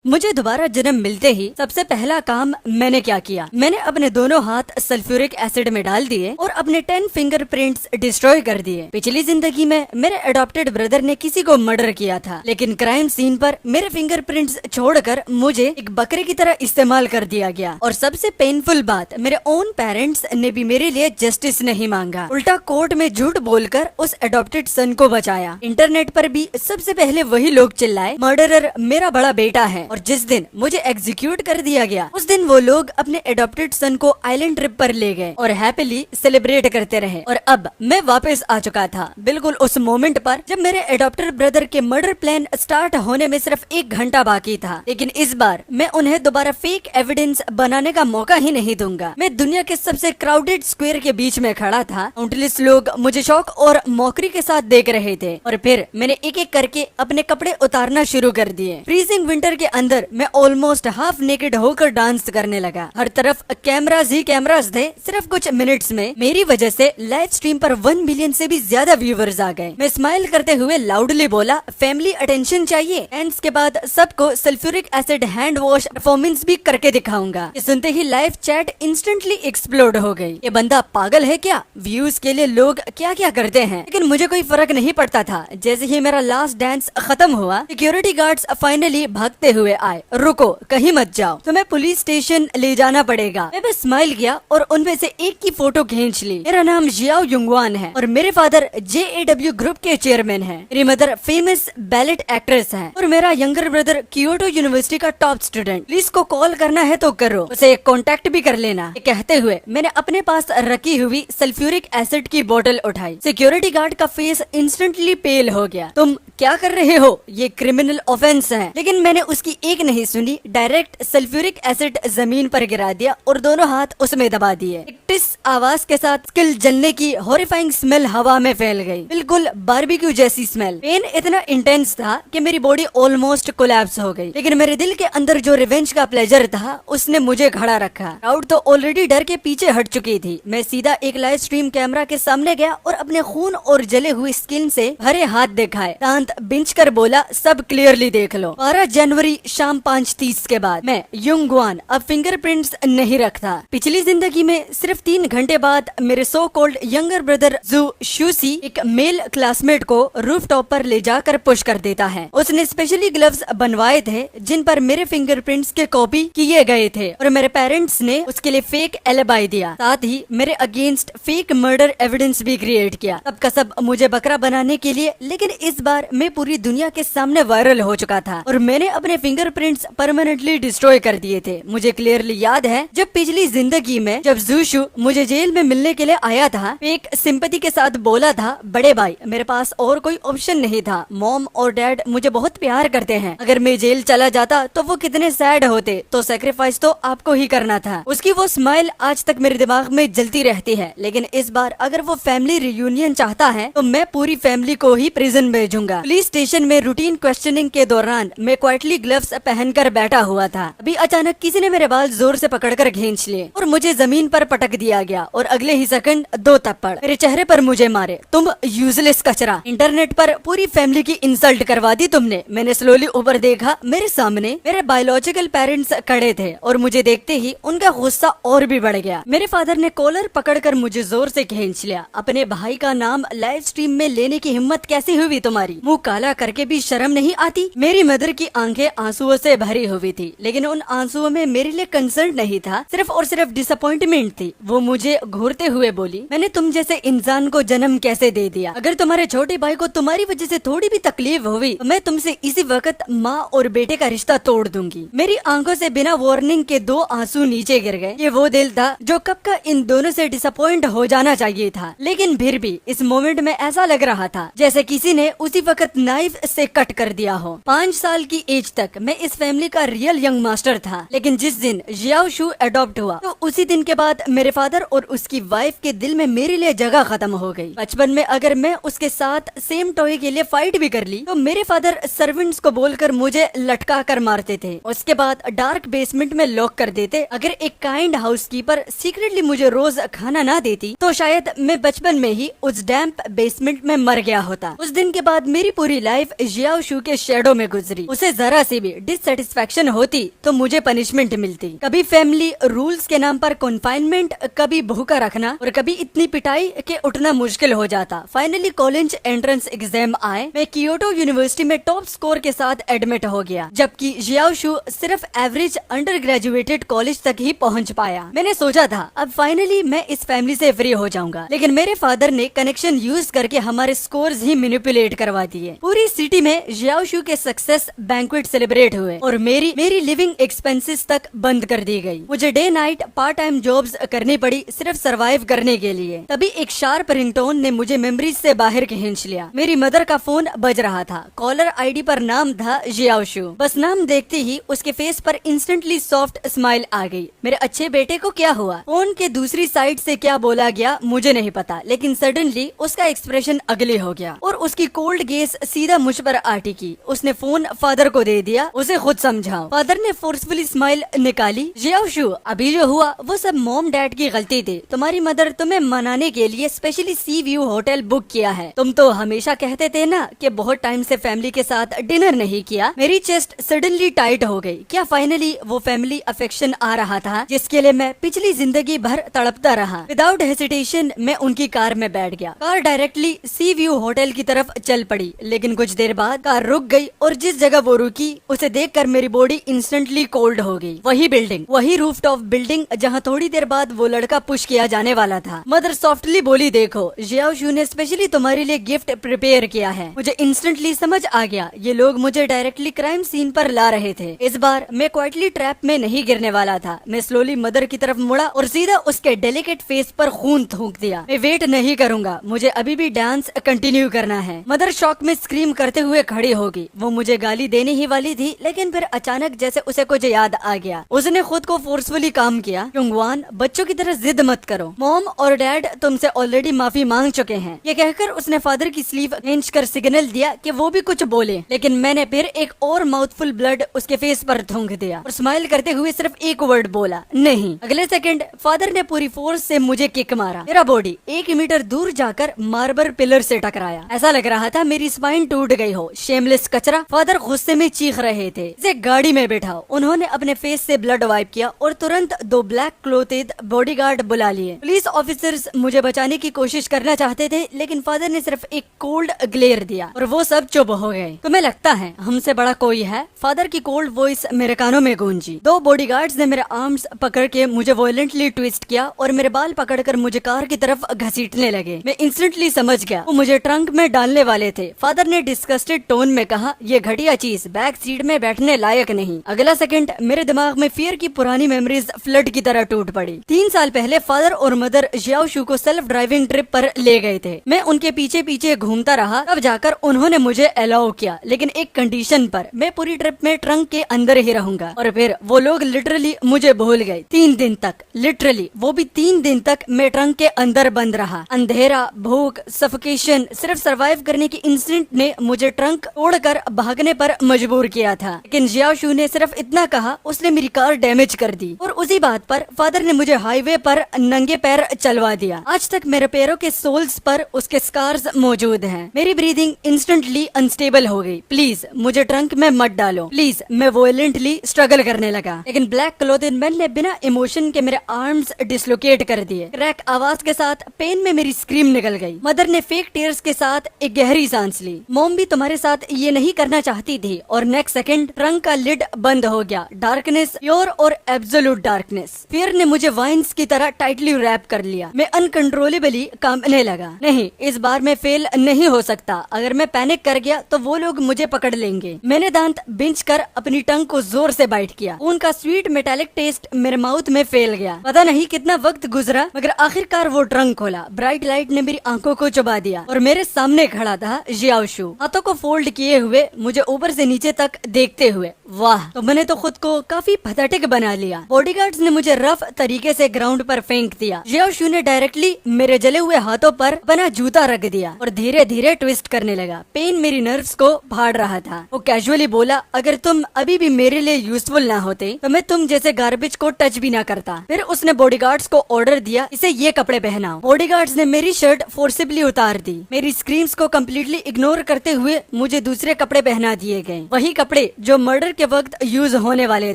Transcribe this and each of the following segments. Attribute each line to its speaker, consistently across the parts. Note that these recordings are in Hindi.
Speaker 1: मुझे दोबारा जन्म मिलते ही सबसे पहला काम मैंने क्या किया, मैंने अपने दोनों हाथ सल्फ्यूरिक एसिड में डाल दिए और अपने 10 फिंगरप्रिंट्स डिस्ट्रॉय कर दिए। पिछली जिंदगी में मेरे अडॉप्टेड ब्रदर ने किसी को मर्डर किया था, लेकिन क्राइम सीन पर मेरे फिंगरप्रिंट्स छोड़कर मुझे एक बकरे की तरह इस्तेमाल कर दिया गया। और सबसे पेनफुल बात, मेरे ओन पेरेंट्स ने भी मेरे लिए जस्टिस नहीं मांगा, उल्टा कोर्ट में झूठ बोलकर उस अडॉप्टेड सन को बचाया। इंटरनेट पर भी सबसे पहले वही लोग चिल्लाए, मर्डरर मेरा बड़ा बेटा है। और जिस दिन मुझे एग्जीक्यूट कर दिया गया, उस दिन वो लोग अपने एडॉप्टेड सन को आइलैंड ट्रिप पर ले गए और हैप्पीली सेलिब्रेट करते रहे। और अब मैं वापस आ चुका था, बिल्कुल उस मोमेंट पर जब मेरे एडॉप्टेड ब्रदर के मर्डर प्लान स्टार्ट होने में सिर्फ 1 घंटा बाकी था। लेकिन इस बार मैं उन्हें दोबारा फेक एविडेंस बनाने का मौका ही नहीं दूंगा। मैं दुनिया के सबसे क्राउडेड स्क्वायर के बीच में खड़ा था, काउंटलेस लोग मुझे शौक और मौकरी के साथ देख रहे थे। और फिर मैंने एक एक करके अपने कपड़े उतारना शुरू कर दिए। फ्रीजिंग विंटर के अंदर मैं ऑलमोस्ट हाफ नेकेड होकर डांस करने लगा। हर तरफ कैमरास ही कैमरास थे। सिर्फ कुछ मिनट्स में मेरी वजह से लाइव स्ट्रीम पर 1 बिलियन से भी ज्यादा व्यूवर्स आ गए। मैं स्माइल करते हुए लाउडली बोला, फैमिली अटेंशन चाहिए। एंड्स के बाद सबको sulphuric acid hand wash performance भी करके दिखाऊंगा। सुनते ही लाइव चैट इंस्टेंटली एक्सप्लोड हो गई। ये बंदा पागल है क्या? व्यूज के लिए लोग क्या क्या करते हैं। लेकिन मुझे कोई फर्क नहीं पड़ता था। जैसे ही मेरा लास्ट डांस खत्म हुआ, सिक्योरिटी गार्ड्स फाइनली भागते हुए आए। रुको, कहीं मत जाओ, तुम्हें पुलिस स्टेशन ले जाना पड़ेगा। मैं बस स्माइल किया और उनमें से एक की फोटो खींच ली। मेरा नाम जियाओ युंगवान है और मेरे फादर JAW ग्रुप के चेयरमैन हैं। मेरी मदर फेमस बैलेट एक्ट्रेस है और मेरा यंगर ब्रदर क्योटो यूनिवर्सिटी का टॉप स्टूडेंट। प्लीज को कॉल करना है तो करो, उसे कांटेक्ट भी कर लेना। कहते हुए मैंने अपने पास रखी हुई सल्फ्यूरिक एसिड की बोतल उठाई। सिक्योरिटी गार्ड का फेस इंस्टेंटली पेल हो गया। तुम क्या कर रहे हो? ये क्रिमिनल ऑफेंस है। लेकिन मैंने उसकी एक नहीं सुनी, डायरेक्ट सल्फ्यूरिक एसिड जमीन पर गिरा दिया और दोनों हाथ उसमें दबा दिए। एक टिस आवाज के साथ स्किल जलने की हॉरिफाइंग स्मेल हवा में फैल गई, बिल्कुल बारबेक्यू जैसी स्मेल। पेन इतना इंटेंस था कि मेरी बॉडी ऑलमोस्ट कोलैप्स हो गई। लेकिन मेरे दिल के अंदर जो रिवेंज का प्लेजर था, उसने मुझे खड़ा रखा। क्राउड तो ऑलरेडी डर के पीछे हट चुकी थी। मैं सीधा एक लाइव स्ट्रीम कैमरा के सामने गया और अपने खून और जले हुए स्किन से भरे हाथ दिखाए। दांत बिंच कर बोला, सब क्लियरली देख लो। 12 जनवरी शाम 5:30 के बाद मैं युंगवान अब फिंगरप्रिंट्स नहीं रखता। पिछली जिंदगी में सिर्फ 3 घंटे बाद मेरे सो कॉल्ड यंगर ब्रदर जू शूसी एक मेल क्लासमेट को रूफ टॉप पर ले जाकर पुश कर देता है। उसने स्पेशली ग्लव्स बनवाए थे जिन पर मेरे फिंगरप्रिंट्स के कॉपी किए गए थे और मेरे पेरेंट्स ने उसके लिए फेक एलिबाई दिया। साथ ही मेरे अगेंस्ट फेक मर्डर एविडेंस भी क्रिएट किया। सब का सब मुझे बकरा बनाने के लिए। लेकिन इस बार मैं पूरी दुनिया के सामने वायरल हो चुका था और मैंने अपने फिंगरप्रिंट्स परमानेंटली डिस्ट्रॉय कर दिए थे। मुझे क्लियरली याद है जब पिछली जिंदगी में जब जूशु मुझे जेल में मिलने के लिए आया था, एक सिंपैथी के साथ बोला था, बड़े भाई मेरे पास और कोई ऑप्शन नहीं था। मॉम और डैड मुझे बहुत प्यार करते हैं। अगर मैं जेल चला जाता तो वो कितने सैड होते, तो सेक्रीफाइस तो आपको ही करना था। उसकी वो स्माइल आज तक मेरे दिमाग में जलती रहती है। लेकिन इस बार अगर वो फैमिली रियूनियन चाहता है तो मैं पूरी फैमिली को ही प्रिजन भेजूंगा। पुलिस स्टेशन में रूटीन क्वेश्चनिंग के दौरान मैं क्वाइटली ग्लव्स पहनकर बैठा हुआ था। अभी अचानक किसी ने मेरे बाल जोर से पकड़कर खींच लिए और मुझे जमीन पर पटक दिया गया और अगले ही सेकंड 2 थप्पड़ मेरे चेहरे पर मुझे मारे। तुम यूजलेस कचरा, इंटरनेट पर पूरी फैमिली की इंसल्ट करवा दी तुमने। मैंने स्लोली ऊपर देखा, मेरे सामने मेरे बायोलॉजिकल पेरेंट्स खड़े थे और मुझे देखते ही उनका गुस्सा और भी बढ़ गया। मेरे फादर ने कॉलर पकड़कर मुझे जोर से खींच लिया। अपने भाई का नाम लाइव स्ट्रीम में लेने की हिम्मत कैसी हुई तुम्हारी? मुंह काला करके भी शर्म नहीं आती? मेरी मदर की आंखें आंसुओं से भरी हुई थी, लेकिन उन आंसुओं में मेरे लिए कंसर्न नहीं था, सिर्फ और सिर्फ डिसअपॉइंटमेंट थी। वो मुझे घूरते हुए बोली, मैंने तुम जैसे इंसान को जन्म कैसे दे दिया? अगर तुम्हारे छोटे भाई को तुम्हारी वजह से थोड़ी भी तकलीफ हुई तो मैं तुमसे इसी वक्त माँ और बेटे का रिश्ता तोड़ दूंगी। मेरी आंखों से बिना वार्निंग के 2 आंसू नीचे गिर गए। ये वो दिल था जो कब का इन दोनों से डिसअपॉइंट हो जाना चाहिए था। लेकिन फिर भी इस मोमेंट में ऐसा लग रहा था जैसे किसी ने उसी वक्त नाइफ से कट कर दिया हो। 5 साल की एज तक मैं इस फैमिली का रियल यंग मास्टर था। लेकिन जिस दिन जियाओ शू अडॉप्ट हुआ तो उसी दिन के बाद मेरे फादर और उसकी वाइफ के दिल में मेरे लिए जगह खत्म हो गई। बचपन में अगर मैं उसके साथ सेम टॉय के लिए फाइट भी कर ली तो मेरे फादर सर्वेंट्स को बोलकर मुझे लटका कर मारते थे। उसके बाद डार्क बेसमेंट में लॉक कर देते। अगर एक काइंड हाउसकीपर सीक्रेटली मुझे रोज खाना ना देती तो शायद मैं बचपन में ही उस डैम्प बेसमेंट में मर गया होता। उस दिन के बाद मेरी पूरी लाइफ जियाओ शू के शेडो में गुजरी। उसे जरा सी भी भी डिससेटिस्फैक्शन होती तो मुझे पनिशमेंट मिलती। कभी फैमिली रूल्स के नाम पर कन्फाइनमेंट, कभी भूखा रखना और कभी इतनी पिटाई के उठना मुश्किल हो जाता। फाइनली कॉलेज एंट्रेंस एग्जाम आए, मैं कियोटो यूनिवर्सिटी में टॉप स्कोर के साथ एडमिट हो गया, जबकि जियाओशू सिर्फ एवरेज अंडर ग्रेजुएटेड कॉलेज तक ही पहुंच पाया। मैंने सोचा था अब फाइनली मैं इस फैमिली से फ्री हो जाऊंगा, लेकिन मेरे फादर ने कनेक्शन यूज करके हमारे स्कोर्स ही मैनिपुलेट करवा दिए। पूरी सिटी में जियाओशू के सक्सेस बैंक्वेट सेलिब्रेट हुए और मेरी लिविंग एक्सपेंसेस तक बंद कर दी गई। मुझे day night part time jobs करनी पड़ी सिर्फ सरवाइव करने के लिए। तभी एक शार्प रिंगटोन ने मुझे मेमोरीज से बाहर खींच लिया। मेरी मदर का फोन बज रहा था। कॉलर आईडी पर नाम था जियाओशू। बस नाम देखते ही उसके फेस पर इंस्टेंटली सॉफ्ट स्माइल आ गई। मेरे अच्छे बेटे को क्या हुआ? फोन के दूसरी साइड से क्या बोला गया मुझे नहीं पता, लेकिन सडनली उसका एक्सप्रेशन अगले हो गया और उसकी कोल्ड गेस सीधा मुझ पर आ टिकी। उसने फोन फादर को दे दिया, उसे खुद समझाओ। फादर ने फोर्सफुली स्माइल निकाली। जियाओशू, अभी जो हुआ वो सब मॉम डैड की गलती थी। तुम्हारी मदर तुम्हें मनाने के लिए स्पेशली सी व्यू होटल बुक किया है। तुम तो हमेशा कहते थे ना कि बहुत टाइम से फैमिली के साथ डिनर नहीं किया। मेरी चेस्ट सडनली टाइट हो गई। क्या फाइनली वो फैमिली अफेक्शन आ रहा था जिसके लिए मैं पिछली जिंदगी भर तड़पता रहा? विदाउट हेसिटेशन मैं उनकी कार में बैठ गया। कार डायरेक्टली सी व्यू होटल की तरफ चल पड़ी, लेकिन कुछ देर बाद कार रुक गई और जिस जगह वो रुकी उसे देखकर मेरी बॉडी इंस्टेंटली कोल्ड हो गई। वही बिल्डिंग, वही रूफटॉप बिल्डिंग जहाँ थोड़ी देर बाद वो लड़का पुश किया जाने वाला था। मदर सॉफ्टली बोली, देखो जियाओशू ने स्पेशली तुम्हारे लिए गिफ्ट प्रिपेयर किया है। मुझे इंस्टेंटली समझ आ गया ये लोग मुझे डायरेक्टली क्राइम सीन पर ला रहे थे। इस बार मैं क्वाइटली ट्रैप में नहीं गिरने वाला था। मैं स्लोली मदर की तरफ मुड़ा और सीधा उसके डेलिकेट फेस पर खून थूक दिया। मैं वेट नहीं करूंगा, मुझे अभी भी डांस कंटिन्यू करना है। मदर शॉक में स्क्रीम करते हुए खड़ी होगी। वो मुझे गाली देने ही वाली थी, लेकिन फिर अचानक जैसे उसे कुछ याद आ गया। उसने खुद को फोर्सफुली काम किया। युंगवान, बच्चों की तरह जिद मत करो। मॉम और डैड तुमसे ऑलरेडी माफी मांग चुके हैं। ये कहकर उसने फादर की स्लीव खींच कर सिग्नल दिया कि वो भी कुछ बोले, लेकिन मैंने फिर एक और माउथफुल ब्लड उसके फेस पर थूक दिया और स्माइल करते हुए सिर्फ एक वर्ड बोला, नहीं। अगले सेकंड फादर ने पूरी फोर्स से मुझे किक मारा। मेरा बॉडी 1 मीटर दूर जाकर मार्बल पिलर से टकराया। ऐसा लग रहा था मेरी स्पाइन टूट गई हो। शेमलेस कचरा। फादर गुस्से में चीख रहे थे। इसे गाड़ी में बैठाओ। उन्होंने अपने फेस से ब्लड वाइप किया और तुरंत 2 ब्लैक क्लोथेड बॉडीगार्ड बुला लिए। पुलिस ऑफिसर्स मुझे बचाने की कोशिश करना चाहते थे, लेकिन फादर ने सिर्फ एक कोल्ड ग्लेयर दिया और वो सब चुप हो गए। तुम्हें लगता है हमसे बड़ा कोई है? फादर की कोल्ड वॉइस मेरे कानों में गूंजी। 2 बॉडीगार्ड्स ने मेरे आर्म्स पकड़ के मुझे वायलेंटली ट्विस्ट किया और मेरे बाल पकड़कर मुझे कार की तरफ घसीटने लगे। मैं इंस्टेंटली समझ गया वो मुझे ट्रंक में डालने वाले थे। फादर ने डिस्गस्टेड टोन में कहा, ये घटिया चीज बैक सीट में बैठने लायक नहीं। अगला सेकंड मेरे दिमाग में फियर की पुरानी मेमोरीज फ्लड की तरह टूट पड़ी। 3 साल पहले फादर और मदर जियाओशू को सेल्फ ड्राइविंग ट्रिप पर ले गए थे। मैं उनके पीछे पीछे घूमता रहा, तब जाकर उन्होंने मुझे अलाउ किया, लेकिन एक कंडीशन पर। मैं पूरी ट्रिप में ट्रंक के अंदर ही रहूंगा। और फिर वो लोग लिटरली मुझे भूल गए। 3 दिन तक, लिटरली वो भी 3 दिन तक मैं ट्रंक के अंदर बंद रहा। अंधेरा, भूख, सफोकेशन, सिर्फ सरवाइव करने की इंस्टिंक्ट ने मुझे ट्रंक तोड़कर भागने पर मजबूर किया था। लेकिन जियाओशू ने सिर्फ इतना कहा, उसने मेरी कार डैमेज कर दी और उसी बात पर फादर ने मुझे हाईवे पर नंगे पैर चलवा दिया। आज तक मेरे पैरों के सोल्स पर उसके स्कार्स मौजूद हैं। मेरी ब्रीदिंग इंस्टेंटली अनस्टेबल हो गई। प्लीज मुझे ट्रंक में मत डालो, प्लीज। मैं वोलेंटली स्ट्रगल करने लगा, लेकिन ब्लैक क्लोथेड मैन ने बिना इमोशन के मेरे आर्म्स डिसलोकेट कर दिए। क्रैक आवाज के साथ पेन में मेरी स्क्रीम निकल गई। मदर ने फेक टीयर्स के साथ एक गहरी सांस ली। मॉम भी तुम्हारे साथ ये नहीं करना चाहती थी। और नेक्स्ट सेकंड ट्रंक का लिड बंद हो गया। डार्कनेस, प्योर और एब्सोल्यूट डार्कनेस। फियर ने मुझे वाइन्स की तरह टाइटली रैप कर लिया। मैं अनकंट्रोलेबली कांपने लगा। नहीं, इस बार मैं फेल नहीं हो सकता। अगर मैं पैनिक कर गया तो वो लोग मुझे पकड़ लेंगे। मैंने दांत बिंच कर अपनी टंग को जोर से बाइट किया। उनका स्वीट मेटालिक टेस्ट मेरे माउथ में फैल गया। पता नहीं कितना वक्त गुजरा, मगर आखिरकार वो ट्रंक खोला। ब्राइट लाइट ने मेरी आंखों को चुबा दिया और मेरे सामने खड़ा था जियाओशू, हाथों को फोल्ड किए हुए, मुझे ऊपर से नीचे तक देखते हुए। वाह, तो मैंने तो खुद को काफी पैथेटिक बना लिया। बॉडीगार्ड्स ने मुझे रफ तरीके से ग्राउंड पर फेंक दिया। जियाओशू ने डायरेक्टली मेरे जले हुए हाथों पर अपना जूता रख दिया और धीरे धीरे ट्विस्ट करने लगा। पेन मेरी नर्व्स को फाड़ रहा था। वो कैजुअली बोला, अगर तुम अभी भी मेरे लिए यूजफुल ना होते तो मैं तुम जैसे गार्बेज को टच भी ना करता। फिर उसने बॉडीगार्ड्स को ऑर्डर दिया, इसे ये कपड़े पहनाओ। बॉडीगार्ड्स ने मेरी शर्ट फोर्सिबली उतार दी। मेरी स्क्रीम्स को कम्प्लीटली इग्नोर करते हुए मुझे दूसरे कपड़े पहना दिए गए। वही कपड़े जो मर्डर के वक्त यूज होने वाले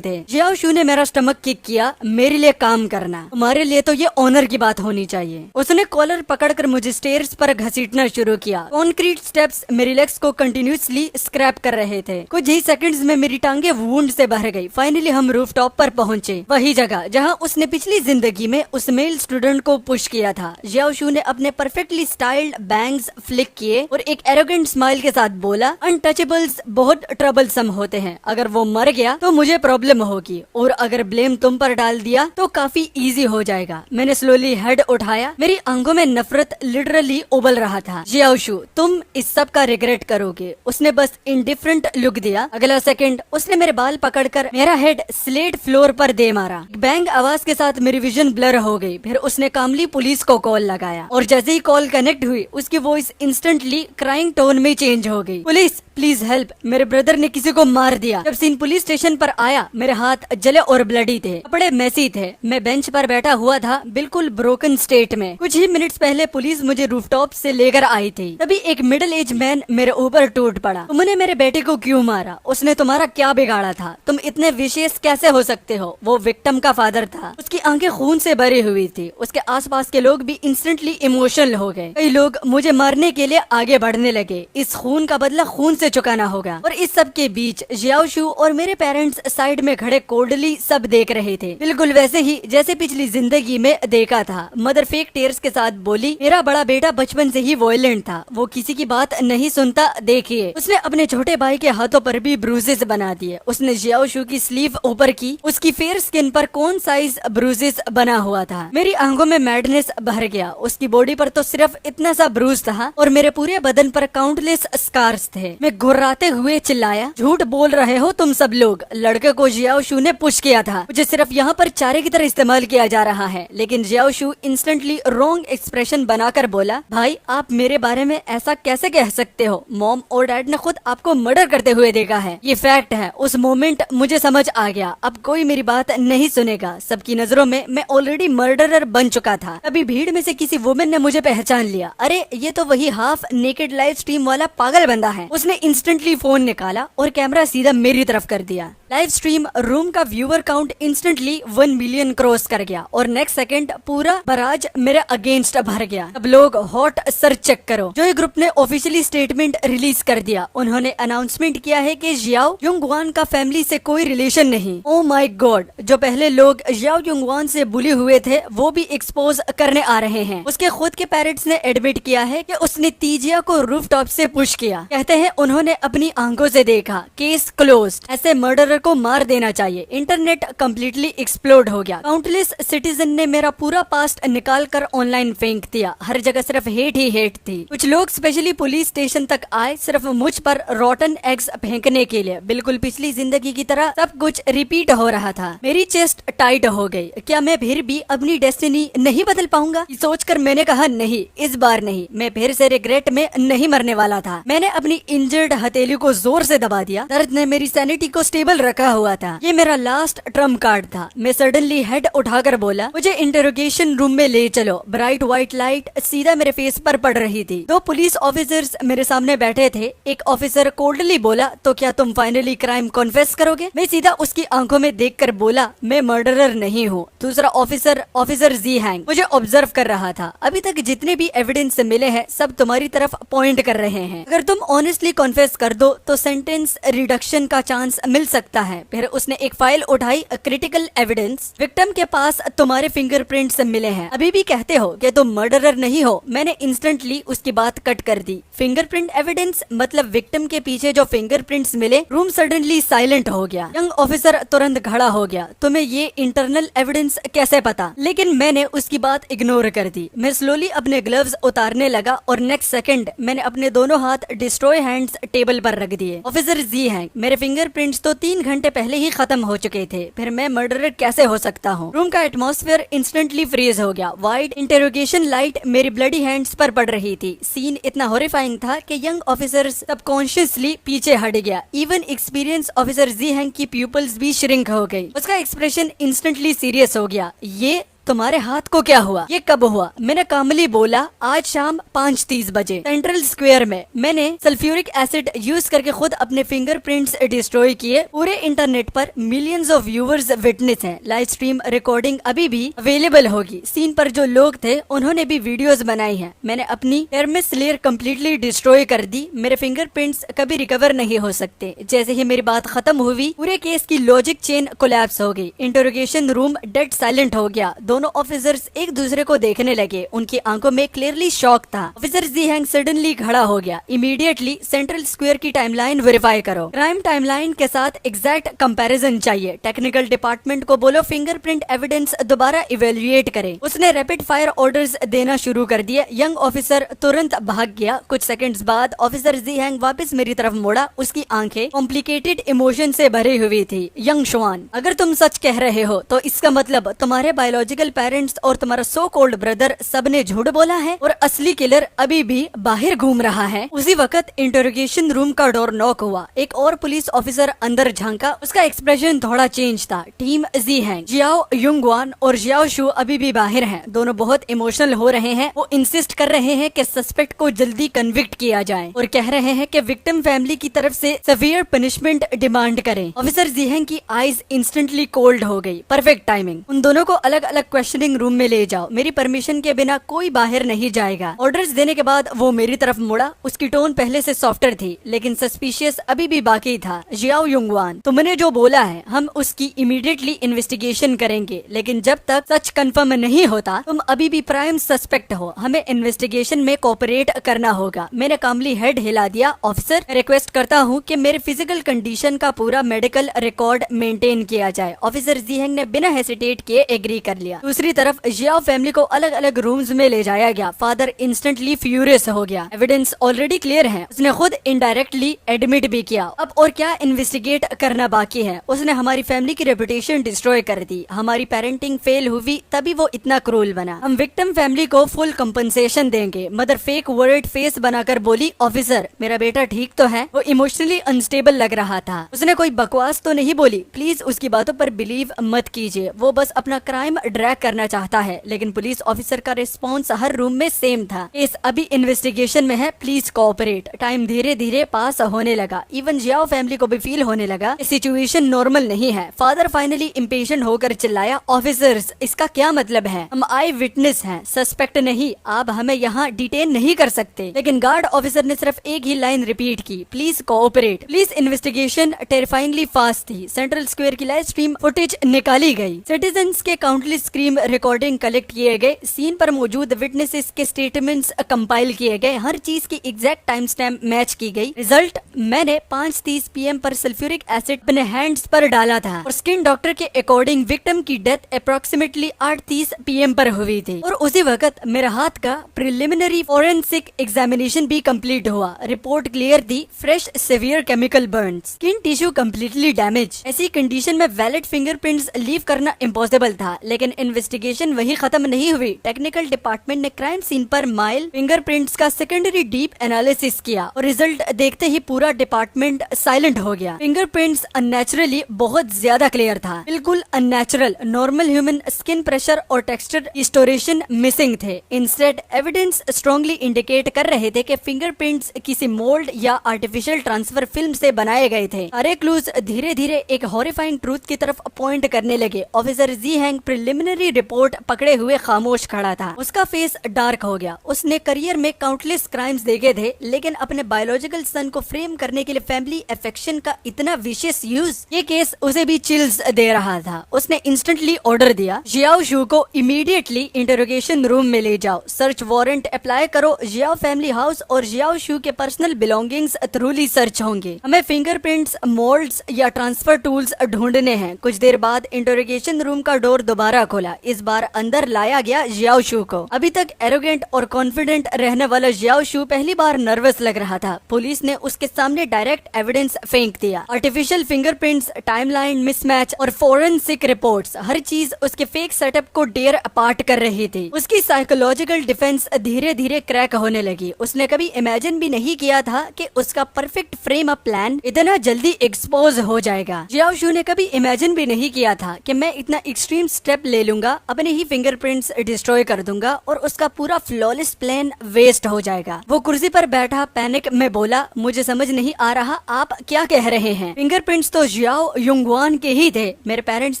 Speaker 1: थे। जियाओ शू ने मेरा स्टमक किक किया, मेरे लिए काम करना, तुम्हारे लिए तो ये ऑनर की बात होनी चाहिए। उसने कॉलर पकड़कर मुझे स्टेयर्स पर घसीटना शुरू किया। कॉन्क्रीट स्टेप्स मेरी लेग्स को कंटिन्यूसली स्क्रैप कर रहे थे। कुछ ही सेकंड्स में मेरी टांगे वुंड से भर गई। फाइनली हम रूफटॉप पर पहुंचे, वही जगह जहां उसने पिछली जिंदगी में उस मेल स्टूडेंट को पुश किया था। जियाओ शू ने अपने परफेक्टली स्टाइल्ड बैंग्स फ्लिक किए और एक एरोगेंट स्माइल के साथ बोला, अनटचेबल्स बहुत ट्रबलसम होते हैं, अगर वो मर गया तो मुझे प्रॉब्लम होगी, और अगर ब्लेम तुम पर डाल दिया तो काफी इजी हो जाएगा। मैंने स्लोली हेड उठाया, मेरी आंखों में नफरत लिटरली उबल रहा था। जियाओ शू, तुम इस सब का रिग्रेट करोगे। उसने बस इंडिफरेंट लुक दिया। अगला सेकंड उसने मेरे बाल पकड़कर मेरा हेड स्लेट फ्लोर पर दे मारा। बैंग आवाज के साथ मेरी विजन ब्लर हो गई। फिर उसने कामली पुलिस को कॉल लगाया और जैसे ही कॉल कनेक्ट हुई उसकी वॉइस इंस्टेंटली क्राइंग टोन में चेंज हो गई। पुलिस प्लीज हेल्प, मेरे ब्रदर ने किसी को मार दिया। जब सीन पुलिस स्टेशन पर आया मेरे हाथ जले और ब्लडी थे, कपड़े मैसी थे। मैं बेंच पर बैठा हुआ था, बिल्कुल ब्रोकन स्टेट में। कुछ ही मिनट्स पहले पुलिस मुझे रूफटॉप से लेकर आई थी। तभी एक मिडिल एज मैन मेरे ऊपर टूट पड़ा। तुमने मेरे बेटे को क्यों मारा? उसने तुम्हारा क्या बिगाड़ा था? तुम इतने विशेष कैसे हो सकते हो? वो विक्टिम का फादर था। उसकी आंखें खून से भरी हुई थी। उसके आसपास के लोग भी इंस्टेंटली इमोशनल हो गए। कई लोग मुझे मारने के लिए आगे बढ़ने लगे। इस खून का बदला खून से चुकाना होगा। और इस सब के बीच जियाओ शू और मेरे पेरेंट्स साइड में खड़े कोल्डली सब देख रहे थे, बिल्कुल वैसे ही जैसे पिछली जिंदगी में देखा था। मदर फेक टेयर्स के साथ बोली, मेरा बड़ा बेटा बचपन से ही वॉयलेंट था, वो किसी की बात नहीं सुनता। देखिए, उसने अपने छोटे भाई के हाथों पर भी ब्रूजेस बना दिए। उसने जियाओ शू की स्लीव ऊपर की, उसकी फेयर स्किन पर कौन साइज ब्रूजेस बना हुआ था। मेरी आंखों में मैडनेस भर गया। उसकी बॉडी पर तो सिर्फ इतना सा ब्रूज था और मेरे पूरे बदन पर काउंटलेस स्कार्स थे। मैं घुर्राते हुए चिल्लाया, झूठ बोल रहे हो तुम सब लोग। लड़के को जियाओ शू ने पुश किया था। मुझे सिर्फ यहाँ पर चारे की तरह इस्तेमाल किया जा रहा है। लेकिन जियाओ शू इंस्टेंटली रॉन्ग एक्सप्रेशन बनाकर बोला, भाई आप मेरे बारे में ऐसा कैसे कह सकते हो? मॉम और डैड ने खुद आपको मर्डर करते हुए देखा है, ये फैक्ट है। उस मोमेंट मुझे समझ आ गया, अब कोई मेरी बात नहीं सुनेगा। सबकी नजरों में मैं ऑलरेडी मर्डरर बन चुका था। अभी भीड़ में से किसी वुमेन ने मुझे पहचान लिया। अरे ये तो वही हाफ नेकेड लाइव स्ट्रीम वाला पागल बंदा है। उसने इंस्टेंटली फोन निकाला और कैमरा सीधा मेरी तरफ कर दिया। लाइव स्ट्रीम रूम का viewer count instantly 1 million cross कर गया और नेक्स्ट सेकंड पूरा बराज मेरे अगेंस्ट भर गया। अब लोग हॉट सर्च चेक करो। जोई ग्रुप ने ऑफिशियली स्टेटमेंट रिलीज कर दिया। उन्होंने अनाउंसमेंट किया है कि जियाओ युंगवान का फैमिली से कोई रिलेशन नहीं। ओ माय गॉड, जो पहले लोग जियाओ युंगवान से बुली हुए थे वो भी एक्सपोज करने आ रहे हैं। उसके खुद के पेरेंट्स ने एडमिट किया है कि उसने तीजिया को रूफटॉप से पुश किया। कहते हैं उन्होंने अपनी आंखों से देखा। Case closed. ऐसे मर्डरर को मार देना चाहिए। इंटरनेट कम्प्लीटली एक्सप्लोड हो गया। काउंटलेस सिटीजन ने मेरा पूरा पास्ट निकाल कर ऑनलाइन फेंक दिया। हर जगह सिर्फ हेट ही हेट थी। कुछ लोग स्पेशली पुलिस स्टेशन तक आए सिर्फ मुझ पर रॉटन एग्स फेंकने के लिए। बिल्कुल पिछली जिंदगी की तरह सब कुछ रिपीट हो रहा था। मेरी चेस्ट टाइट हो गई। क्या मैं फिर भी अपनी डेस्टिनी नहीं बदल पाऊंगा? सोचकर मैंने कहा नहीं, इस बार नहीं। मैं फिर से रिग्रेट में नहीं मरने वाला था। मैंने अपनी इंजर्ड हथेली को जोर से दबा दिया। दर्द ने मेरी सैनिटी को स्टेबल रखा हुआ था। ये मेरा लास्ट ट्रम्प कार्ड था। मैं सडनली हेड उठाकर बोला, मुझे इंटरोगेशन रूम में ले चलो। ब्राइट व्हाइट लाइट सीधा मेरे फेस पर पड़ रही थी। 2 पुलिस ऑफिसर्स मेरे सामने बैठे थे। एक ऑफिसर कोल्डली बोला, तो क्या तुम फाइनली क्राइम कॉन्फेस करोगे? मैं सीधा उसकी आंखों में देखकर बोला, मैं मर्डरर नहीं हूँ। दूसरा ऑफिसर जी हैंग मुझे ऑब्जर्व कर रहा था। अभी तक जितने भी एविडेंस मिले हैं सब तुम्हारी तरफ पॉइंट कर रहे हैं। अगर तुम ऑनेस्टली कॉन्फेस कर दो तो सेंटेंस रिडक्शन का चांस मिल सकता है। फिर उसने एक फाइल उठाई, क्रिटिकल एविडेंस। विक्टिम के पास तुम्हारे फिंगरप्रिंट्स मिले हैं। अभी भी कहते हो कि तुम मर्डरर नहीं हो? मैंने इंस्टेंटली उसकी बात कट कर दी। फिंगरप्रिंट एविडेंस मतलब विक्टिम के पीछे जो फिंगरप्रिंट्स मिले। रूम सडनली साइलेंट हो गया। यंग ऑफिसर तुरंत खड़ा हो गया। तुम्हें ये इंटरनल एविडेंस कैसे पता? लेकिन मैंने उसकी बात इग्नोर कर दी। मैं स्लोली अपने ग्लव्स उतारने लगा और नेक्स्ट सेकंड मैंने अपने दोनों हाथ डिस्ट्रॉय हैंड्स टेबल पर रख दिए। ऑफिसर जी हैं, मेरे फिंगरप्रिंट्स तो 3 घंटे पहले ही खत्म हो चुके थे। फिर मैं मर्डरर कैसे हो सकता हूँ? रूम का एटमॉस्फेयर इंस्टेंटली फ्रीज हो गया। वाइड इंटेरोगेशन लाइट मेरी ब्लडी हैंड्स पर पड़ रही थी। सीन इतना हॉरिफाइंग था कि यंग ऑफिसर सबकॉन्शियसली पीछे हट गया। इवन एक्सपीरियंस ऑफिसर जी हैंग की प्यूपल्स भी श्रिंक हो गई। उसका एक्सप्रेशन इंस्टेंटली सीरियस हो गया। ये तुम्हारे हाथ को क्या हुआ? ये कब हुआ? मैंने कामली बोला, आज शाम 5:30 बजे सेंट्रल स्क्वायर में मैंने सल्फ्यूरिक एसिड यूज करके खुद अपने फिंगरप्रिंट्स डिस्ट्रॉय किए। पूरे इंटरनेट पर मिलियंस ऑफ व्यूअर्स विटनेस हैं। लाइव स्ट्रीम रिकॉर्डिंग अभी भी अवेलेबल होगी। सीन पर जो लोग थे उन्होंने भी वीडियोस बनाई हैं। मैंने अपनी थर्मस लेयर कम्प्लीटली डिस्ट्रॉय कर दी। मेरे फिंगरप्रिंट्स कभी रिकवर नहीं हो सकते। जैसे ही मेरी बात खत्म हुई, पूरे केस की लॉजिक चेन कोलैप्स हो गई। इंटरोगेशन रूम डेड साइलेंट हो गया। दोनों ऑफिसर्स एक दूसरे को देखने लगे। उनकी आंखों में क्लियरली शॉक था। ऑफिसर जी हैंग सडनली खड़ा हो गया। इमीडिएटली सेंट्रल स्क्वायर की टाइमलाइन वेरीफाई करो। क्राइम टाइमलाइन के साथ एग्जैक्ट कंपैरिजन चाहिए। टेक्निकल डिपार्टमेंट को बोलो फिंगरप्रिंट एविडेंस दोबारा इवेल्युएट करे। उसने रैपिड फायर ऑर्डर्स देना शुरू कर दिए। यंग ऑफिसर तुरंत भाग गया। कुछ सेकंड्स बाद ऑफिसर जी हैंग वापस मेरी तरफ मुड़ा। उसकी आंखें कॉम्प्लिकेटेड इमोशन से भरी हुई थी। यंग श्वान, अगर तुम सच कह रहे हो तो इसका मतलब तुम्हारे बायोलॉजिकल पेरेंट्स और तुम्हारा सो कॉल्ड ब्रदर सबने झूठ बोला है और असली किलर अभी भी बाहर घूम रहा है। उसी वक्त इंटरोगेशन रूम का डोर नॉक हुआ। एक और पुलिस ऑफिसर अंदर झांका। उसका एक्सप्रेशन थोड़ा चेंज था। टीम जी हैंग, जियाओ युंगवान और जियाओ शू अभी भी बाहर हैं। दोनों बहुत इमोशनल हो रहे हैं। वो इंसिस्ट कर रहे हैं कि सस्पेक्ट को जल्दी कन्विक्ट किया जाए और कह रहे हैं कि विक्टिम फैमिली की तरफ से सेवियर पनिशमेंट डिमांड करें। ऑफिसर जी हैंग की आईज इंस्टेंटली कोल्ड हो गई। Perfect timing. उन दोनों को अलग अलग क्वेश्चनिंग रूम में ले जाओ। मेरी परमिशन के बिना कोई बाहर नहीं जाएगा। ऑर्डर्स देने के बाद वो मेरी तरफ मुड़ा। उसकी टोन पहले से सॉफ्टर थी लेकिन सस्पिशियस अभी भी बाकी था। जियाओ युंगवान, तुमने जो बोला है हम उसकी इमीडिएटली इन्वेस्टिगेशन करेंगे, लेकिन जब तक सच कंफर्म नहीं होता तुम अभी भी प्राइम सस्पेक्ट हो। हमें इन्वेस्टिगेशन में कोऑपरेट करना होगा। मैंने कामली हेड हिला दिया। ऑफिसर, रिक्वेस्ट करता हूँ कि मेरे फिजिकल कंडीशन का पूरा मेडिकल रिकॉर्ड मेंटेन किया जाए। ऑफिसर जी हैंग ने बिना हेसिटेट किए एग्री कर लिया। दूसरी तरफ जियाओ फैमिली को अलग अलग रूम्स में ले जाया गया। फादर इंस्टेंटली फ्यूरियस हो गया। एविडेंस ऑलरेडी क्लियर है। उसने खुद इनडायरेक्टली एडमिट भी किया। अब और क्या इन्वेस्टिगेट करना बाकी है? उसने हमारी फैमिली की रेपुटेशन डिस्ट्रॉय कर दी। हमारी पेरेंटिंग फेल हुई तभी वो इतना क्रूल बना। हम विक्टिम फैमिली को फुल कंपनसेशन देंगे। मदर फेक वर्ड फेस बनाकर बोली, ऑफिसर मेरा बेटा ठीक तो है? वो इमोशनली अनस्टेबल लग रहा था। उसने कोई बकवास तो नहीं बोली? प्लीज उसकी बातों पर बिलीव मत कीजिए। वो बस अपना क्राइम ड्रैग करना चाहता है। लेकिन पुलिस ऑफिसर का रिस्पॉन्स हर रूम में सेम था। केस अभी इन्वेस्टिगेशन में है, प्लीज कोऑपरेट। टाइम धीरे धीरे पास होने लगा। इवन जियाओ फैमिली को भी फील होने लगा सिचुएशन नॉर्मल नहीं है। फादर फाइनली इम्पेशेंट होकर चिल्लाया, ऑफिसर्स इसका क्या मतलब है? हम आई विटनेस हैं, सस्पेक्ट नहीं। आप हमें यहाँ डिटेन नहीं कर सकते। लेकिन गार्ड ऑफिसर ने सिर्फ एक ही लाइन रिपीट की, please cooperate. Please investigation terrifyingly fast थी। सेंट्रल स्क्वायर की लाइव स्ट्रीम फुटेज निकाली गई। सिटीजन्स के काउंटलेस स्क्रीन रिकॉर्डिंग कलेक्ट किए गए। सीन पर मौजूद विटनेसेस के स्टेटमेंट्स कंपाइल किए गए। हर चीज की एग्जैक्ट टाइम स्टैम्प मैच की गई। रिजल्ट, मैंने 5:30 PM पर सल्फ्यूरिक एसिड अपने हैंड्स पर डाला था और स्किन डॉक्टर के अकॉर्डिंग विक्टिम की डेथ अप्रोक्सीमेटली 8:30 PM पर हुई थी। और उसी वक्त मेरा हाथ का प्रिलिमिनरी फॉरेंसिक एग्जामिनेशन भी कंप्लीट हुआ। रिपोर्ट क्लियर थी, fresh severe chemical burn, skin tissue completely damage. ऐसी कंडीशन में वैलिड फिंगरप्रिंट्स लीव करना इम्पॉसिबल था। लेकिन इन्वेस्टिगेशन वही खत्म नहीं हुई। टेक्निकल डिपार्टमेंट ने क्राइम सीन पर माइल फिंगरप्रिंट्स का सेकेंडरी डीप एनालिसिस किया और रिजल्ट देखते ही पूरा डिपार्टमेंट साइलेंट हो गया। फिंगरप्रिंट्स अननेचुरली बहुत ज्यादा क्लियर था, बिल्कुल unnatural. Normal human skin pressure और टेक्सचर रिस्टोरेशन मिसिंग थे। इंस्टेड एविडेंस स्ट्रांगली इंडिकेट कर रहे थे कि फिंगरप्रिंट्स किसी मोल्ड या आर्टिफिशियल ट्रांसफर फिल्म से बनाए गए थे। सारे क्लूज धीरे धीरे एक हॉरिफाइंग ट्रूथ की तरफ पॉइंट करने लगे। ऑफिसर जी हैंग प्रिलिमिनरी रिपोर्ट पकड़े हुए खामोश खड़ा था। उसका फेस डार्क हो गया। उसने करियर में काउंटलेस क्राइम्स देखे थे, लेकिन अपने बायोलॉजिकल सन को फ्रेम करने के लिए फैमिली अफेक्शन का इतना विशेष यूज, ये केस उसे भी चिल्स दे रहा था। उसने इंस्टेंटली ऑर्डर दिया, जियाओ शू को इमीडिएटली इंटरोगेशन रूम में ले जाओ। सर्च वारंट अप्लाई करो। जियाओ फैमिली हाउस और जियाओ शू के पर्सनल बिलोंगिंग्स थ्रूली सर्च होंगे। हमें फिंगरप्रिंट्स, मोल्ड्स या ट्रांसफर टूल्स ढूंढने हैं। कुछ देर बाद इंटरोगेशन रूम का डोर दोबारा खोला। इस बार अंदर लाया गया जियाओ शू को। अभी तक एरोगेंट और कॉन्फिडेंट रहने वाला जियाओ शू पहली बार नर्वस लग रहा था। पुलिस ने उसके सामने डायरेक्ट एविडेंस फेंक दिया। आर्टिफिशियल फिंगरप्रिंट्स, टाइमलाइन मिसमैच और फोरेंसिक रिपोर्ट्स, हर चीज उसके फेक सेटअप को टेयर अपार्ट कर रही थी। उसकी साइकोलॉजिकल डिफेंस धीरे धीरे क्रैक होने लगी। उसने कभी इमेजिन भी नहीं किया था कि उसका परफेक्ट फ्रेम अप प्लान इतना जल्दी एक्सपोज हो जाएगा। जियाओ शू ने कभी इमेजिन भी नहीं किया था कि मैं इतना एक्सट्रीम स्टेप ले लूंगा। लूंगा, अपने ही फिंगरप्रिंट्स डिस्ट्रॉय कर दूंगा और उसका पूरा फ्लॉलेस प्लान वेस्ट हो जाएगा। वो कुर्सी पर बैठा पैनिक में बोला, मुझे समझ नहीं आ रहा आप क्या कह रहे हैं। फिंगरप्रिंट्स तो जियाओ युंगवान के ही थे। मेरे पेरेंट्स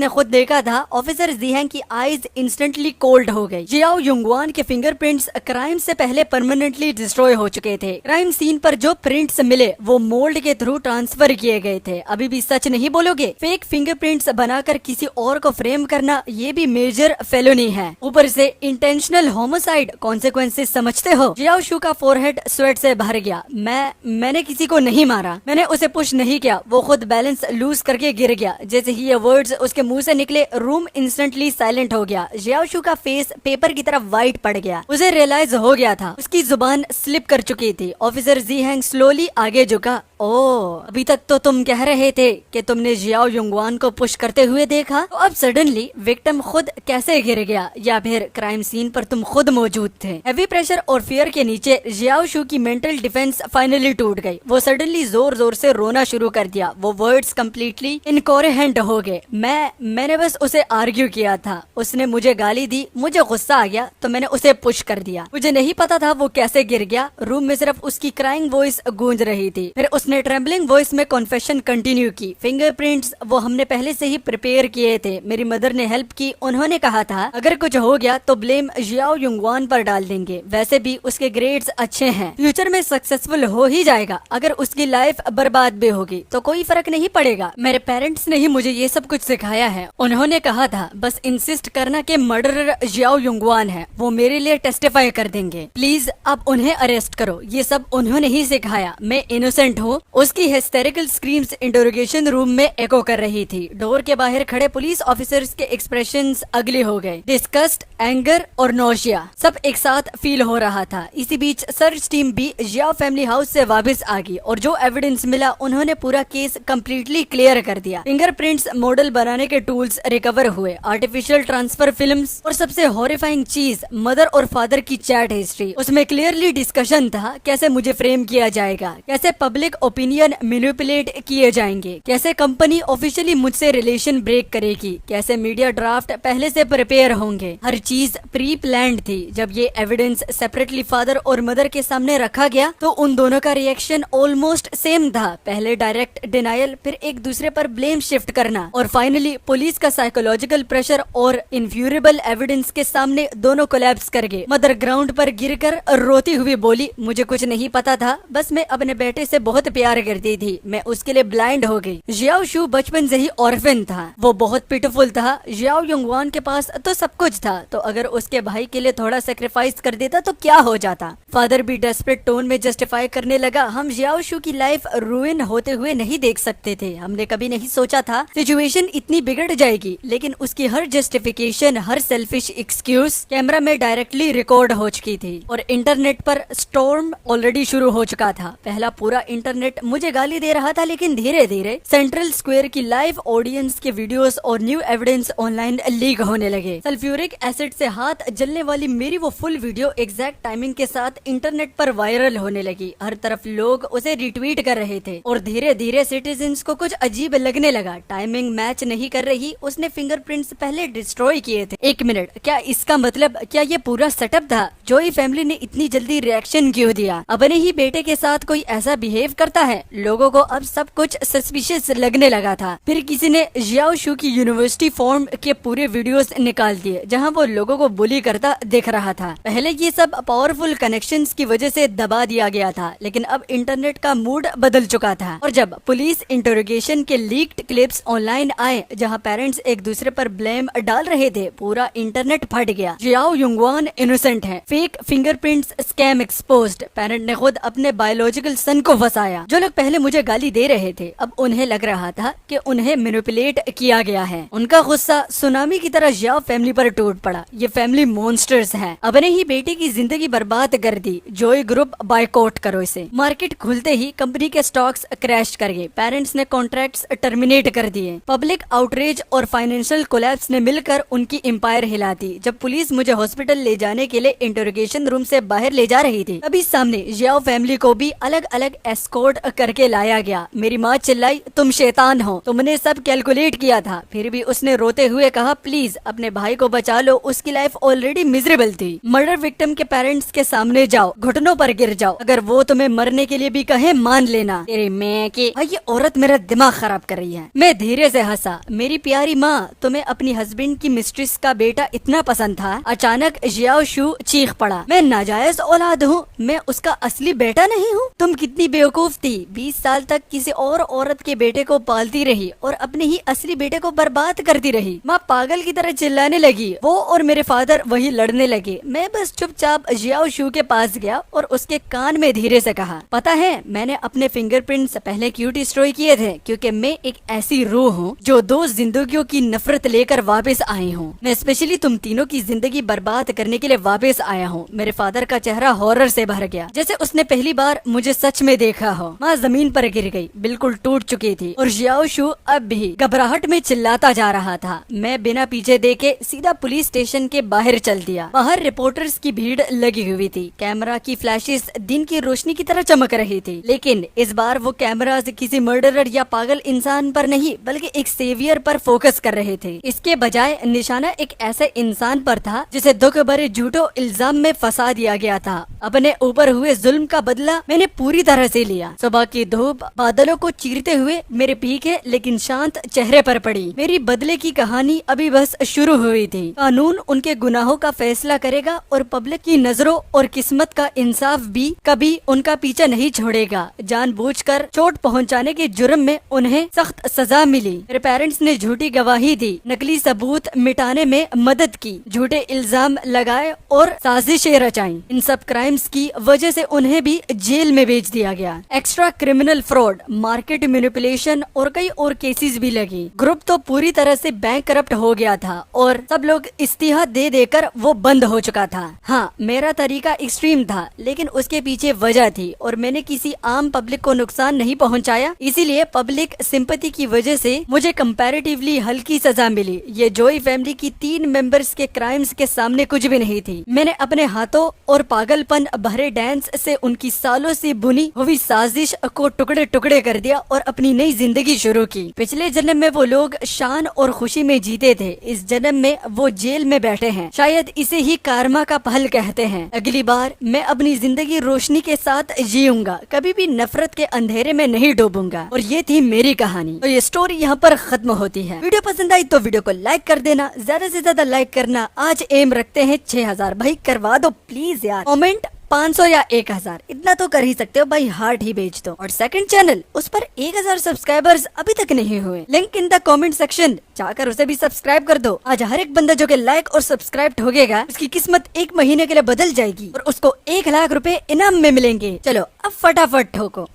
Speaker 1: ने खुद देखा था। ऑफिसर जीहैंग की आईज इंस्टेंटली कोल्ड हो गई। जियाओ युंगवान के फिंगरप्रिंट्स क्राइम से पहले परमानेंटली डिस्ट्रॉय हो चुके थे। क्राइम सीन पर जो प्रिंट्स मिले वो मोल्ड के थ्रू ट्रांसफर किए गए थे। अभी भी सच नहीं बोलोगे? फेक फिंगरप्रिंट्स बनाकर किसी और को फ्रेम करना ये भी मेजर फेलोनी है। ऊपर से इंटेंशनल होमोसाइड कॉन्सिक्वेंसेस समझते हो? जियाओ शू का फोरहेड स्वेट से भर गया। मैंने किसी को नहीं मारा, मैंने उसे पुश नहीं किया, वो खुद बैलेंस लूज करके गिर गया। जैसे ही ये वर्ड्स उसके मुंह से निकले रूम इंस्टेंटली साइलेंट हो गया। जियाओ शू का फेस पेपर की तरह व्हाइट पड़ गया। उसे रियलाइज हो गया था उसकी जुबान स्लिप कर चुकी थी। ऑफिसर जीहैंग स्लोली आगे झुका। ओह, अभी तक तो तुम कह रहे थे कि तुमने जियाओ युंगवान को पुश करते हुए देखा, तो अब सडनली विक्टिम खुद कैसे गिर गया? या फिर क्राइम सीन पर तुम खुद मौजूद थे? हेवी प्रेशर और फियर के नीचे जियाओ शू की मेंटल डिफेंस फाइनली टूट गई। वो सडनली जोर जोर से रोना शुरू कर दिया। वो वर्ड्स कम्प्लीटली इनकोहेरेंट हो गए। मैंने बस उसे आर्ग्यू किया था, उसने मुझे गाली दी, मुझे गुस्सा आ गया तो मैंने उसे पुश कर दिया। मुझे नहीं पता था वो कैसे गिर गया। रूम में सिर्फ उसकी क्राइंग वॉइस गूंज रही थी। फिर उसने ट्रेम्बलिंग वॉइस में कॉन्फेशन कंटिन्यू की। फिंगरप्रिंट्स वो हमने पहले से ही प्रिपेयर किए थे। मेरी मदर ने हेल्प की। उन्होंने कहा था अगर कुछ हो गया तो ब्लेम जियाओ युंगवान पर डाल देंगे। वैसे भी उसके ग्रेड्स अच्छे हैं, फ्यूचर में सक्सेसफुल हो ही जाएगा। अगर उसकी लाइफ बर्बाद भी होगी तो कोई फर्क नहीं पड़ेगा। मेरे पेरेंट्स ने ही मुझे ये सब कुछ सिखाया है। उन्होंने कहा था बस इंसिस्ट करना कि मर्डरर जियाओ युंगवान है, वो मेरे लिए टेस्टिफाई कर देंगे। प्लीज आप उन्हें अरेस्ट करो। ये सब उन्होंने ही सिखाया। मैं इनोसेंट हूँ। उसकी हिस्टेरिकल स्क्रीम्स इंटरोगेशन रूम में एको कर रही थी। डोर के बाहर खड़े पुलिस ऑफिसर्स के एक्सप्रेशंस अगले हो गए। डिस्कस्ट, एंगर और नोशिया सब एक साथ फील हो रहा था। इसी बीच सर्च टीम भी जियाओ फैमिली हाउस से वापस आ गई और जो एविडेंस मिला उन्होंने पूरा केस कम्प्लीटली क्लियर कर दिया। फिंगरप्रिंट्स मॉडल बनाने के टूल्स रिकवर हुए, आर्टिफिशियल ट्रांसफर फिल्म्स और सबसे हॉरिफाइंग चीज मदर और फादर की चैट हिस्ट्री। उसमें क्लियरली डिस्कशन था कैसे मुझे फ्रेम किया जाएगा, कैसे पब्लिक ओपिनियन मैनिपुलेट किए जाएंगे, कैसे कंपनी ऑफिशियली मुझसे रिलेशन ब्रेक करेगी, कैसे मीडिया ड्राफ्ट पहले से प्रिपेयर होंगे। हर चीज प्री प्लान्ड थी। जब ये एविडेंस सेपरेटली फादर और मदर के सामने रखा गया तो उन दोनों का रिएक्शन ऑलमोस्ट सेम था। पहले डायरेक्ट डिनायल, फिर एक दूसरे पर ब्लेम शिफ्ट करना और फाइनली पुलिस का साइकोलॉजिकल प्रेशर और इनफ्यूरेबल एविडेंस के सामने दोनों कोलैप्स कर गए। मदर ग्राउंड पर गिरकर रोती हुई बोली, मुझे कुछ नहीं पता था, बस मैं अपने बेटे से बहुत प्यार करती थी, मैं उसके लिए ब्लाइंड हो गई। जियाओ शू बचपन से ही ऑर्फन था, वो बहुत पिटीफुल था। जियाओ युंगवान के पास तो सब कुछ था, तो अगर उसके भाई के लिए थोड़ा सेक्रीफाइस कर देता तो क्या हो जाता। फादर भी डेस्परेट टोन में जस्टिफाई करने लगा, हम जियाओ शू की लाइफ रुइन होते हुए नहीं देख सकते थे। हमने कभी नहीं सोचा था सिचुएशन इतनी बिगड़ जाएगी। लेकिन उसकी हर जस्टिफिकेशन, हर सेल्फिश एक्सक्यूज कैमरा में डायरेक्टली रिकॉर्ड हो चुकी थी और इंटरनेट पर स्टॉर्म ऑलरेडी शुरू हो चुका था। पहला पूरा इंटरनेट मुझे गाली दे रहा था, लेकिन धीरे धीरे सेंट्रल स्क्वायर की लाइव ऑडियंस के वीडियोस और न्यू एविडेंस ऑनलाइन लीक होने लगे। सल्फ्यूरिक एसिड से हाथ जलने वाली मेरी वो फुल वीडियो एग्जैक्ट टाइमिंग के साथ इंटरनेट पर वायरल होने लगी। हर तरफ लोग उसे रिट्वीट कर रहे थे और धीरे धीरे सिटीजन्स को कुछ अजीब लगने लगा। टाइमिंग मैच नहीं कर रही, उसने फिंगरप्रिंट्स पहले डिस्ट्रॉय किए थे। एक मिनट, क्या इसका मतलब क्या ये पूरा सेटअप था? जोई फैमिली ने इतनी जल्दी रिएक्शन क्यों दिया? अपने ही बेटे के साथ कोई ऐसा बिहेव करता है? लोगों को अब सब कुछ सस्पिशियस लगने लगा था। फिर किसी ने जियाओ शू की यूनिवर्सिटी फॉर्म के पूरे वीडियोस निकाल दिए जहां वो लोगों को बुली करता दिख रहा था। पहले ये सब पावरफुल कनेक्शंस की वजह से दबा दिया गया था, लेकिन अब इंटरनेट का मूड बदल चुका था। और जब पुलिस इंटरोगेशन के लीक्ड क्लिप्स ऑनलाइन आए जहां पेरेंट्स एक दूसरे पर ब्लेम डाल रहे थे, पूरा इंटरनेट फट गया। जियाओ युंगवान इनोसेंट है, fake fingerprints scam exposed. Parent ने खुद अपने बायोलॉजिकल सन को फंसाया। जो लोग पहले मुझे गाली दे रहे थे अब उन्हें लग रहा था कि उन्हें मैनिपुलेट किया गया है। उनका गुस्सा सुनामी की तरह जियाओ फैमिली पर टूट पड़ा। ये फैमिली मॉन्स्टर्स हैं, अपने ही बेटे की जिंदगी बर्बाद कर दी। जोई ग्रुप बायकॉट करो इसे। मार्केट खुलते ही कंपनी के स्टॉक्स क्रैश कर गए। पेरेंट्स ने कॉन्ट्रैक्ट्स टर्मिनेट कर दिए। पब्लिक आउटरीच और फाइनेंशियल कोलैप्स ने मिलकर उनकी एम्पायर हिला दी। जब पुलिस मुझे हॉस्पिटल ले जाने के लिए इंटरोगेशन रूम से बाहर ले जा रही थी, तभी सामने जियाओ फैमिली को भी अलग अलग एस्कॉर्ट रिपोर्ट करके लाया गया। मेरी माँ चिल्लाई, तुम शैतान हो, तुमने सब कैलकुलेट किया था। फिर भी उसने रोते हुए कहा, प्लीज अपने भाई को बचा लो, उसकी लाइफ ऑलरेडी मिजरेबल थी। मर्डर विक्टिम के पेरेंट्स के सामने जाओ, घुटनों पर गिर जाओ, अगर वो तुम्हें मरने के लिए भी कहे मान लेना। तेरे मैं की ये औरत मेरा दिमाग खराब कर रही है। मैं धीरे से हंसा। मेरी प्यारी माँ, तुम्हें अपनी हस्बैंड की मिस्ट्रेस का बेटा इतना पसंद था? अचानक जियाओ शू चीख पड़ा, मैं नाजायज औलाद हूँ, मैं उसका असली बेटा नहीं हूँ। तुम कितनी बेवकूफ थी, 20 साल तक किसी और औरत के बेटे को पालती रही और अपने ही असली बेटे को बर्बाद करती रही। माँ पागल की तरह चिल्लाने लगी। वो और मेरे फादर वही लड़ने लगे। मैं बस चुपचाप जियाओ शू के पास गया और उसके कान में धीरे से कहा, पता है मैंने अपने फिंगरप्रिंट्स पहले क्यों डिस्ट्रॉय किए थे? क्योंकि मैं एक ऐसी रूह हूँ जो 2 जिंदगियों की नफरत लेकर वापस आई हूँ। मैं स्पेशली तुम तीनों की जिंदगी बर्बाद करने के लिए वापस आया हूँ। मेरे फादर का चेहरा हॉरर से भर गया, जैसे उसने पहली बार मुझे सच में देखा हो। माँ जमीन पर गिर गई, बिल्कुल टूट चुकी थी और जियाओ शू अब भी घबराहट में चिल्लाता जा रहा था। मैं बिना पीछे देखे सीधा पुलिस स्टेशन के बाहर चल दिया। बाहर रिपोर्टर्स की भीड़ लगी हुई थी। कैमरा की फ्लैशेस दिन की रोशनी की तरह चमक रही थी, लेकिन इस बार वो कैमरास किसी मर्डरर या पागल इंसान पर नहीं बल्कि एक सेवियर पर फोकस कर रहे थे। इसके बजाय निशाना एक ऐसे इंसान पर था जिसे दुख भरे झूठों इल्जाम में फंसा दिया गया था। अपने ऊपर हुए जुल्म का बदला मैंने पूरी तरह से लिया। सुबह की धूप बादलों को चीरते हुए मेरे भीगे लेकिन शांत चेहरे पर पड़ी। मेरी बदले की कहानी अभी बस शुरू हुई थी। कानून उनके गुनाहों का फैसला करेगा और पब्लिक की नजरों और किस्मत का इंसाफ भी कभी उनका पीछा नहीं छोड़ेगा। जानबूझकर चोट पहुंचाने के जुर्म में उन्हें सख्त सजा मिली। मेरे पेरेंट्स ने झूठी गवाही दी, नकली सबूत मिटाने में मदद की, झूठे इल्जाम लगाए और साजिशें रचाई। इन सब क्राइम्स की वजह से उन्हें भी जेल में भेज दिया गया। Extra criminal fraud, market manipulation और कई और केसेस भी लगी। ग्रुप तो पूरी तरह से बैंकरप्ट हो गया था और सब लोग इस्तीहा दे देकर वो बंद हो चुका था। हाँ, मेरा तरीका एक्सट्रीम था, लेकिन उसके पीछे वजह थी और मैंने किसी आम पब्लिक को नुकसान नहीं पहुंचाया। इसीलिए पब्लिक सिंपैथी की वजह से मुझे कंपैरेटिवली हल्की सजा मिली। ये जॉय फैमिली की 3 मेंबर्स के क्राइम्स के सामने कुछ भी नहीं थी। मैंने अपने हाथों और पागलपन भरे डांस से उनकी सालों से बुनी हुई साजिश को टुकड़े टुकड़े कर दिया और अपनी नई जिंदगी शुरू की। पिछले जन्म में वो लोग शान और खुशी में जीते थे, इस जन्म में वो जेल में बैठे हैं। शायद इसे ही कार्मा का पहल कहते हैं। अगली बार मैं अपनी जिंदगी रोशनी के साथ जीऊंगा, कभी भी नफरत के अंधेरे में नहीं डूबूंगा। और ये थी मेरी कहानी। तो ये स्टोरी यहाँ पर खत्म होती है। वीडियो पसंद आई तो वीडियो को लाइक कर देना, ज्यादा से ज्यादा लाइक करना। आज एम रखते हैं 6000। भाई करवा दो प्लीज यार। कमेंट 500 या 1000 इतना तो कर ही सकते हो भाई, हार्ट ही भेज दो। और सेकंड चैनल, उस पर 1000 सब्सक्राइबर्स अभी तक नहीं हुए, link in the comment section, जाकर उसे भी सब्सक्राइब कर दो। आज हर एक बंदा जो के लाइक और सब्सक्राइब ठोकेगा उसकी किस्मत 1 महीने के लिए बदल जाएगी और उसको 1 लाख रुपए इनाम में मिलेंगे। चलो अब फटाफट ठोको।